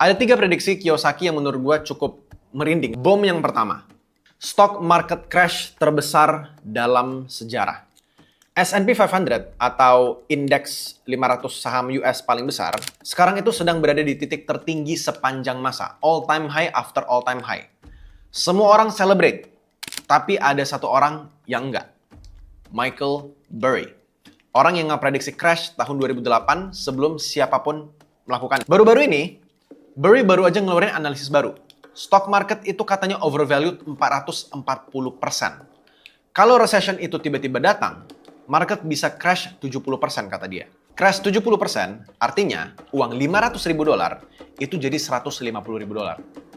Ada 3 prediksi Kiyosaki yang menurut gue cukup merinding. Bom yang pertama, stock market crash terbesar dalam sejarah. S&P 500 atau indeks 500 saham US paling besar, sekarang itu sedang berada di titik tertinggi sepanjang masa. All time high after all time high. Semua orang celebrate, tapi ada satu orang yang enggak. Michael Burry. Orang yang ngeprediksi crash tahun 2008 sebelum siapapun melakukan. Baru-baru ini, Burry baru aja ngeluarin analisis baru. Stock market itu katanya overvalued 440%. Kalau recession itu tiba-tiba datang, market bisa crash 70% kata dia. Crash 70% artinya uang $500.000 itu jadi $150.000.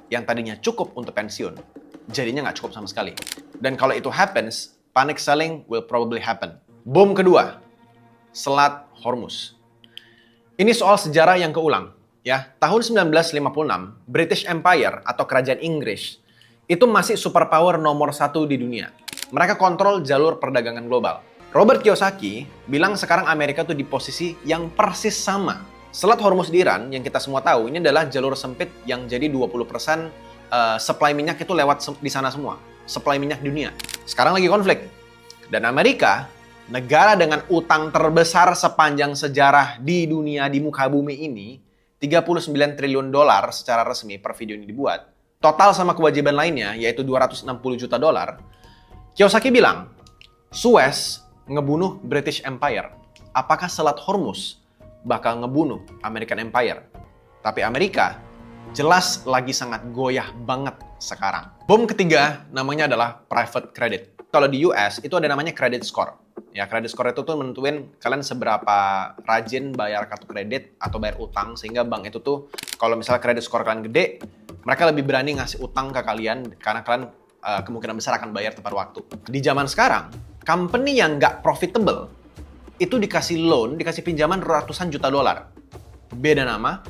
Yang tadinya cukup untuk pensiun, jadinya nggak cukup sama sekali. Dan kalau itu happens, panic selling will probably happen. Boom kedua, Selat Hormuz. Ini soal sejarah yang keulang. Ya, tahun 1956, British Empire atau Kerajaan Inggris itu masih superpower nomor 1 di dunia. Mereka kontrol jalur perdagangan global. Robert Kiyosaki bilang sekarang Amerika tuh di posisi yang persis sama. Selat Hormuz di Iran, yang kita semua tahu, ini adalah jalur sempit yang jadi 20% supply minyak itu lewat di sana semua. Supply minyak dunia. Sekarang lagi konflik. Dan Amerika, negara dengan utang terbesar sepanjang sejarah di dunia, di muka bumi ini, $39 triliun secara resmi per video ini dibuat. Total sama kewajiban lainnya, yaitu $260 juta. Kiyosaki bilang, Suez ngebunuh British Empire. Apakah Selat Hormuz bakal ngebunuh American Empire? Tapi Amerika jelas lagi sangat goyah banget sekarang. Bom ketiga namanya adalah private credit. Kalau di US itu ada namanya credit score. Ya, credit score itu tuh menentuin kalian seberapa rajin bayar kartu kredit atau bayar utang, sehingga bank itu tuh kalau misalnya credit score kalian gede, mereka lebih berani ngasih utang ke kalian karena kalian kemungkinan besar akan bayar tepat waktu. Di zaman sekarang, company yang nggak profitable itu dikasih loan, dikasih pinjaman ratusan juta dolar. Beda nama,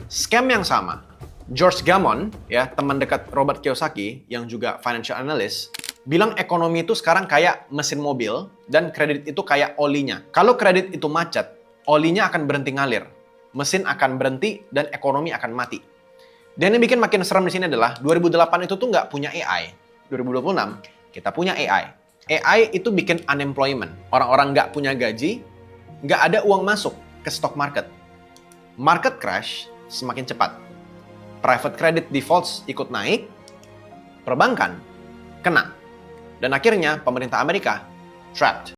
scam yang sama. George Gammon, ya teman dekat Robert Kiyosaki yang juga financial analyst, bilang ekonomi itu sekarang kayak mesin mobil dan kredit itu kayak olinya. Kalau kredit itu macet, olinya akan berhenti ngalir, mesin akan berhenti dan ekonomi akan mati. Dan yang bikin makin serem di sini adalah 2008 itu tuh nggak punya AI. 2026 kita punya AI. AI itu bikin unemployment. Orang-orang nggak punya gaji, nggak ada uang masuk ke stock market. Market crash semakin cepat. Private credit defaults ikut naik, perbankan kena. Dan akhirnya pemerintah Amerika trapped.